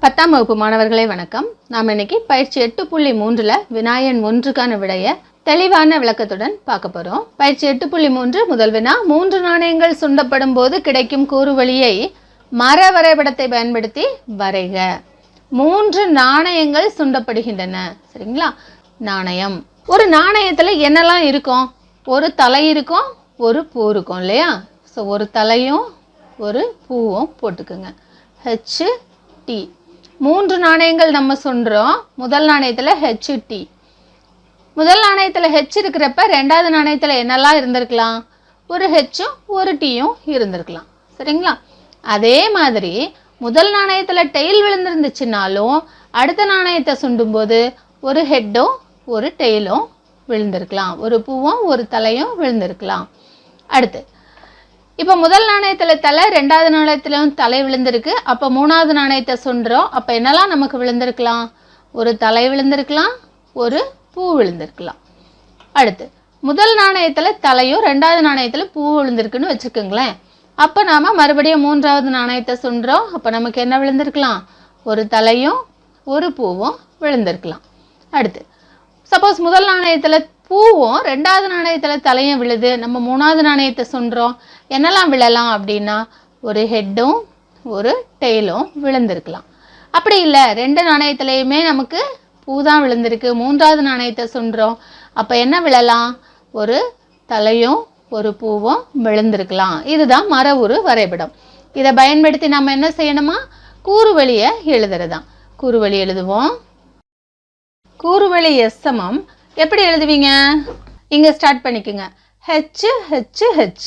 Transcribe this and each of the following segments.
10ஆம் வகுப்பு மாணவர்களே வணக்கம். நாம் இன்னைக்கு பயிற்சி 8.3ல வினாயன் 1க்கான விடைய தெளிவான விளக்கத்துடன் பார்க்க போறோம். பயிற்சி 8.3 முதல் வினா, 3 நாணயங்கள் சுண்டப்படும் போது கிடைக்கும் கூறுவழியை மர வரைபடத்தை பயன்படுத்தி வரைக. 3 நாணயங்கள் சுண்டப்படுகின்றன. சரிங்களா? நாணயம், ஒரு நாணயத்துல என்னெல்லாம் இருக்கும்? ஒரு தலை இருக்கும், ஒரு பூ இருக்கும் இல்லையா? ஸோ ஒரு தலையும் ஒரு பூவும் போட்டுக்குங்க. HT 3 நாணயங்கள் நம்ம சொல்றோம். முதல் நாணயத்துல HT. முதல் நாணயத்துல H இருக்கிறப்ப ரெண்டாவது நாணயத்துல என்னெல்லாம் இருந்திருக்கலாம்? ஒரு Hம் ஒரு Tயும் இருந்திருக்கலாம். சரிங்களா? அதே மாதிரி முதல் நாணயத்துல டெயில் விழுந்திருந்துச்சுனாலும் அடுத்த நாணயத்தை சுண்டும்போது ஒரு ஹெட்டும் ஒரு டெயிலும் விழுந்திருக்கலாம், ஒரு பூவும் ஒரு தலையும் விழுந்திருக்கலாம். அடுத்து இப்போ முதல் நாணயத்தில் தலை, ரெண்டாவது நாணயத்திலும் தலை விழுந்திருக்கு. அப்போ மூணாவது நாணயத்தை சுண்டுறோம். அப்போ என்னெல்லாம் நமக்கு விழுந்திருக்கலாம்? ஒரு தலை விழுந்திருக்கலாம், ஒரு பூ விழுந்திருக்கலாம். அடுத்து முதல் நாணயத்தில் தலையும் ரெண்டாவது நாணயத்தில் பூ விழுந்திருக்குன்னு வச்சுக்கோங்களேன். அப்போ நாம் மறுபடியும் மூன்றாவது நாணயத்தை சுண்டுறோம். அப்போ நமக்கு என்ன விழுந்திருக்கலாம்? ஒரு தலையும் ஒரு பூவும் விழுந்திருக்கலாம். அடுத்து சப்போஸ் முதல் நாணயத்தில் பூவும் ரெண்டாவது நாணயத்தில் தலையும் விழுது, நம்ம மூணாவது நாணயத்தை சுண்டுறோம். என்னெல்லாம் விழலாம் அப்படின்னா ஒரு ஹெட்டும் ஒரு டெயிலும் விழுந்திருக்கலாம். அப்படி இல்லை, ரெண்டு நாணயத்துலேயுமே நமக்கு பூ தான் விழுந்திருக்கு, மூன்றாவது நாணயத்தை சுண்டுறோம். அப்போ என்ன விழலாம்? ஒரு தலையும் ஒரு பூவும் விழுந்திருக்கலாம். இதுதான் மர உரு வரைபடம். இதை பயன்படுத்தி நம்ம என்ன செய்யணுமா? கூறுவழியை எழுதுறதான். கூறுவழி எழுதுவோம். கூறுவழி S சமம் எப்படி எழுதுவீங்க? இங்க ஸ்டார்ட் பண்ணிக்கோங்க. H H H.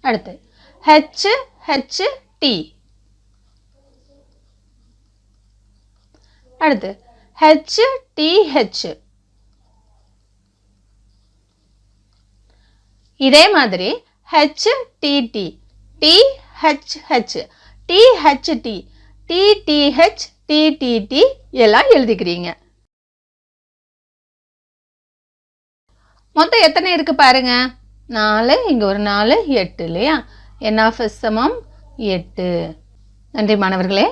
அடுத்து H H T. அடுத்து H T H. இதே மாதிரி H T T, T H H, T H T, T T H, T T T எல்லாம் எழுதிக்கிறீங்க. மொத்தம் எத்தனை இருக்கு பாருங்க. 4, இங்க ஒரு 4, 8 இல்லையா? N of S சமம் 8. நன்றி மாணவர்களே.